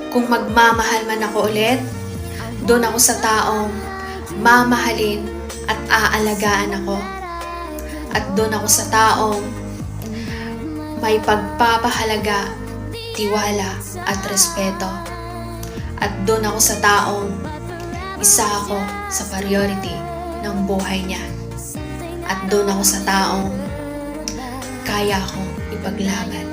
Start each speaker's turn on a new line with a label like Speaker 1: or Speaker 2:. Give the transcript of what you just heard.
Speaker 1: Kung magmamahal man ako ulit, doon ako sa taong mamahalin at aalagaan ako. At doon ako sa taong may pagpapahalaga, tiwala at respeto. At doon ako sa taong isa ako sa priority ng buhay niya. At doon ako sa taong kaya akong ipaglaban.